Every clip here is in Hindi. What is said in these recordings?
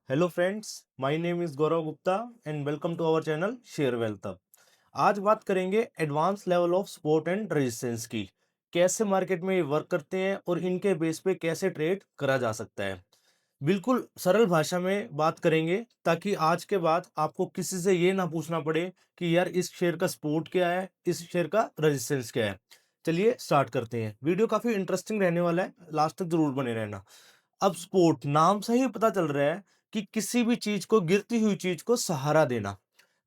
Hello friends, my name is Gaurav Gupta and welcome to our channel share wealth. आज बात करेंगे advance level of support and resistance की। कैसे मार्केट में ये वर्क करते हैं और इनके बेस पे कैसे ट्रेड करा जा सकता है। बिल्कुल सरल भाषा में बात करेंगे ताकि आज के बाद आपको किसी से ये ना पूछना पड़े कि यार इस शेयर का सपोर्ट क्या है, इस शेयर का रेजिस्टेंस क्या है। चलिए स्टार्ट करते हैं। वीडियो काफी इंटरेस्टिंग रहने वाला है, लास्ट तक जरूर बने रहना। अब सपोर्ट नाम से ही पता चल रहा है कि किसी भी चीज को, गिरती हुई चीज को सहारा देना।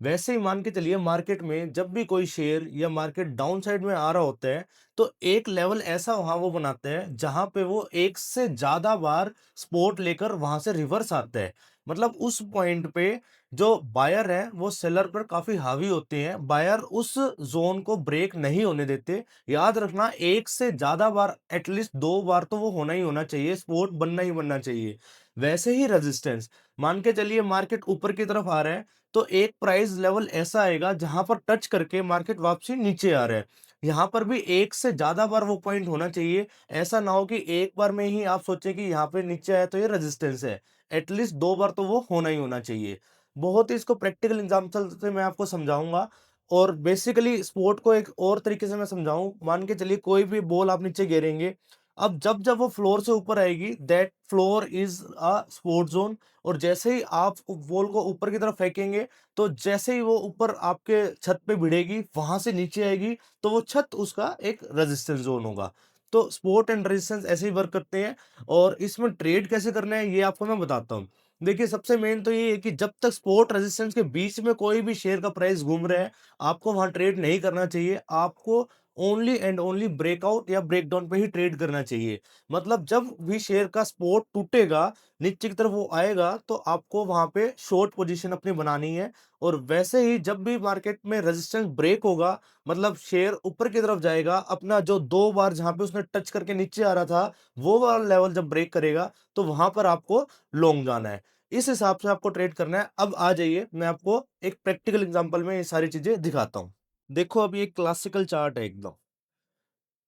वैसे ही मान के चलिए मार्केट में जब भी कोई शेयर या मार्केट डाउन साइड में आ रहा होता है तो एक लेवल ऐसा वहां वो बनाते हैं जहां पे वो एक से ज्यादा बार सपोर्ट लेकर वहां से रिवर्स आता है। मतलब उस पॉइंट पे जो बायर है वो सेलर पर काफी हावी होते हैं। बायर उस जोन को ब्रेक नहीं होने देते। याद रखना, एक से ज्यादा बार, एटलीस्ट 2 बार तो वो होना ही होना चाहिए, सपोर्ट बनना ही बनना चाहिए। वैसे ही रेजिस्टेंस, मान के चलिए मार्केट ऊपर की तरफ आ रहा है तो एक प्राइस लेवल ऐसा आएगा जहां पर टच करके मार्केट वापसी नीचे आ रहा है। यहां पर भी एक से ज्यादा बार वो पॉइंट होना चाहिए। ऐसा ना हो कि एक बार में ही आप सोचें कि यहाँ पे नीचे आया तो ये रेजिस्टेंस है। एटलीस्ट 2 बार तो वो होना ही होना चाहिए। बहुत ही इसको प्रैक्टिकल एग्जांपल से मैं आपको समझाऊंगा। और बेसिकली स्पोर्ट को एक और तरीके से मैं समझाऊं, मान के चलिए कोई भी बॉल आप नीचे गिरेंगे। अब जब जब वो फ्लोर से ऊपर आएगी, that floor is a sport zone. और जैसे ही आप बॉल को ऊपर की तरफ फेंकेंगे तो जैसे ही वो ऊपर आपके छत पे भिड़ेगी, वहां से नीचे आएगी, तो वो छत उसका एक रेजिस्टेंस जोन होगा। तो स्पोर्ट एंड रेजिस्टेंस ऐसे ही वर्क करते हैं। और इसमें ट्रेड कैसे करना है ये आपको मैं बताता हूँ। देखिए, सबसे मेन तो ये है कि जब तक सपोर्ट रेजिस्टेंस के बीच में कोई भी शेयर का प्राइस घूम रहा है, आपको वहां ट्रेड नहीं करना चाहिए। आपको ओनली एंड ओनली ब्रेकआउट या ब्रेकडाउन पे ही ट्रेड करना चाहिए। मतलब जब भी शेयर का सपोर्ट टूटेगा, नीचे की तरफ वो आएगा, तो आपको वहां पे शॉर्ट पोजीशन अपनी बनानी है। और वैसे ही जब भी मार्केट में रेजिस्टेंस ब्रेक होगा, मतलब शेयर ऊपर की तरफ जाएगा, अपना जो 2 बार जहां पे उसने टच करके नीचे आ रहा था, वो वाला लेवल जब ब्रेक करेगा तो वहां पर आपको लॉन्ग जाना है। इस हिसाब से आपको ट्रेड करना है। अब आ जाइए, मैं आपको एक प्रैक्टिकल एग्जांपल में ये सारी चीजें दिखाता हूं। देखो, अब ये क्लासिकल चार्ट है एकदम।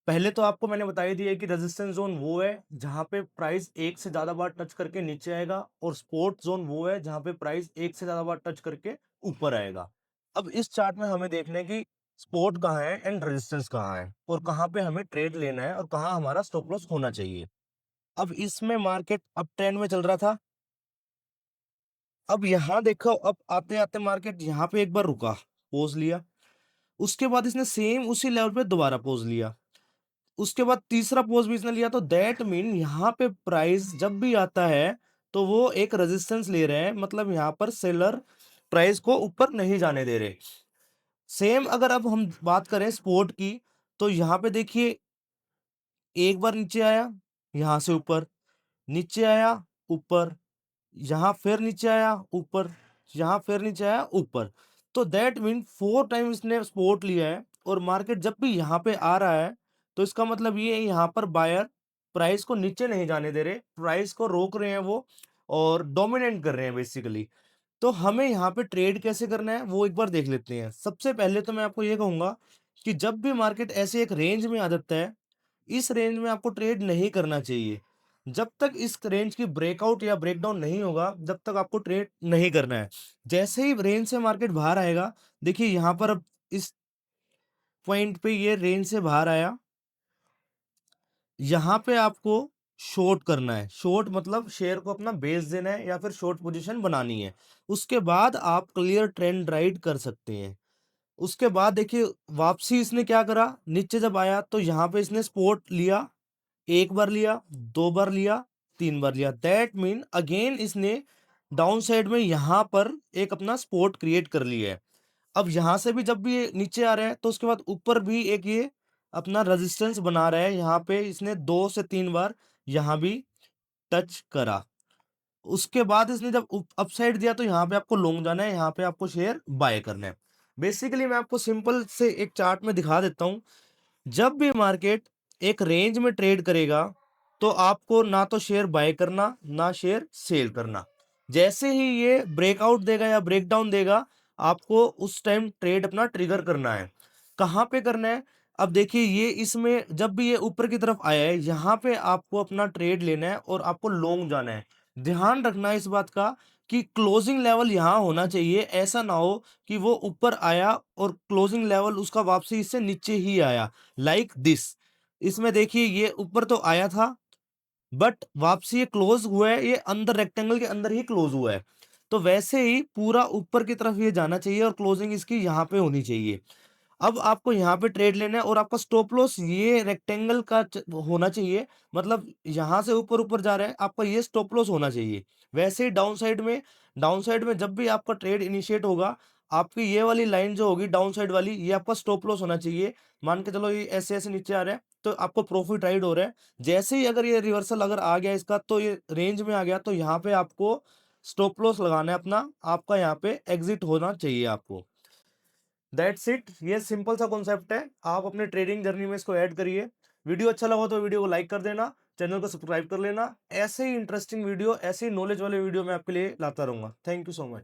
पहले तो आपको मैंने बता ही दिया है कि रेजिस्टेंस जोन वो है जहां पे प्राइस एक से ज्यादा बार टच करके नीचे आएगा, और सपोर्ट जोन वो है जहां पे प्राइस एक से ज्यादा बार टच करके ऊपर आएगा। अब इस चार्ट में हमें देखना है कि सपोर्ट कहाँ है एंड रेजिस्टेंस कहाँ है, और कहाँ पे हमें ट्रेड लेना है, और कहाँ हमारा स्टॉप लॉस होना चाहिए। अब इसमें मार्केट अप ट्रेंड में चल रहा था। अब यहाँ देखो, अब आते आते मार्केट यहाँ पे एक बार रुका, पोज लिया। उसके बाद इसने सेम उसी लेवल पे दोबारा पोज लिया। उसके बाद तीसरा पोज भी इसने लिया। तो दैट मीन यहाँ पे प्राइस जब भी आता है तो वो एक रेजिस्टेंस ले रहे हैं। मतलब यहाँ पर सेलर प्राइस को ऊपर नहीं जाने दे रहे। सेम अगर अब हम बात करें सपोर्ट की, तो यहाँ पे देखिए, एक बार नीचे आया, यहां से ऊपर, नीचे आया, ऊपर, यहाँ फिर नीचे आया, ऊपर, यहाँ फिर नीचे आया, ऊपर। तो दैट मीन 4 टाइम इसने सपोर्ट लिया है। और मार्केट जब भी यहाँ पे आ रहा है तो इसका मतलब ये है यहाँ पर बायर प्राइस को नीचे नहीं जाने दे रहे, प्राइस को रोक रहे हैं वो, और डोमिनेट कर रहे हैं बेसिकली। तो हमें यहाँ पे ट्रेड कैसे करना है वो एक बार देख लेते हैं। सबसे पहले तो मैं आपको ये कहूंगा कि जब भी मार्केट ऐसे एक रेंज में आ जाता है, इस रेंज में आपको ट्रेड नहीं करना चाहिए। जब तक इस रेंज की ब्रेकआउट या ब्रेकडाउन नहीं होगा, जब तक आपको ट्रेड नहीं करना है। जैसे ही रेंज से मार्केट बाहर आएगा, देखिए यहाँ पर अब इस पॉइंट पे ये रेंज से बाहर आया, यहाँ पे आपको शॉर्ट करना है। शॉर्ट मतलब शेयर को अपना बेच देना है या फिर शॉर्ट पोजीशन बनानी है। उसके बाद आप क्लियर ट्रेंड राइट कर सकते हैं। उसके बाद देखिए, वापसी इसने क्या करा, नीचे जब आया तो यहाँ पे इसने सपोर्ट लिया। एक बार लिया, 2 बार लिया, 3 बार लिया। दैट मीन अगेन इसने डाउन साइड में यहां पर एक अपना सपोर्ट क्रिएट कर लिया है। अब यहां से भी जब भी ये नीचे आ रहा है तो उसके बाद ऊपर भी एक ये अपना रेजिस्टेंस बना रहा है। यहाँ पे इसने 2 से 3 बार यहाँ भी टच करा। उसके बाद इसने जब अपसाइड दिया तो यहाँ पे आपको लॉन्ग जाना है, यहाँ पे आपको शेयर बाय करना है। बेसिकली मैं आपको सिंपल से एक चार्ट में दिखा देता हूँ। जब भी मार्केट एक रेंज में ट्रेड करेगा तो आपको ना तो शेयर बाय करना, ना शेयर सेल करना। जैसे ही ये ब्रेकआउट देगा या ब्रेकडाउन देगा, आपको उस टाइम ट्रेड अपना ट्रिगर करना है। कहाँ पे करना है? अब देखिए, ये इसमें जब भी ये ऊपर की तरफ आया है, यहाँ पे आपको अपना ट्रेड लेना है और आपको लॉन्ग जाना है। ध्यान रखना इस बात का कि क्लोजिंग लेवल यहाँ होना चाहिए, ऐसा ना हो कि वो ऊपर आया और क्लोजिंग लेवल उसका वापसी इससे नीचे ही आया, लाइक दिस। इसमें देखिए ये ऊपर तो आया था, बट वापसी ये क्लोज हुआ है, ये अंदर रेक्टेंगल के अंदर ही क्लोज हुआ है। तो वैसे ही पूरा ऊपर की तरफ ये जाना चाहिए और क्लोजिंग इसकी यहाँ पे होनी चाहिए। अब आपको यहाँ पे ट्रेड लेना है और आपका स्टॉप लॉस ये रेक्टेंगल का होना चाहिए, मतलब यहाँ से ऊपर ऊपर जा रहा है, आपका ये स्टॉप लॉस होना चाहिए। वैसे ही डाउन साइड में जब भी आपका ट्रेड इनिशिएट होगा, आपकी ये वाली लाइन जो होगी डाउन साइड वाली, ये आपका स्टॉप लॉस होना चाहिए। मान के चलो ये ऐसे ऐसे नीचे आ रहा है, तो आपको प्रॉफिट राइड हो रहा है। जैसे ही अगर ये रिवर्सल अगर आ गया इसका, तो ये रेंज में आ गया, तो यहाँ पे आपको स्टॉप लॉस लगाना है अपना, आपका यहाँ पे एग्जिट होना चाहिए आपको। दैट्स इट, ये सिंपल सा कॉन्सेप्ट है, आप अपने ट्रेडिंग जर्नी में इसको ऐड करिए। वीडियो अच्छा लगा तो वीडियो को लाइक कर देना, चैनल को सब्सक्राइब कर लेना। ऐसे ही इंटरेस्टिंग वीडियो, ऐसे ही नॉलेज वाले वीडियो मैं आपके लिए लाता रहूंगा। Thank you so much.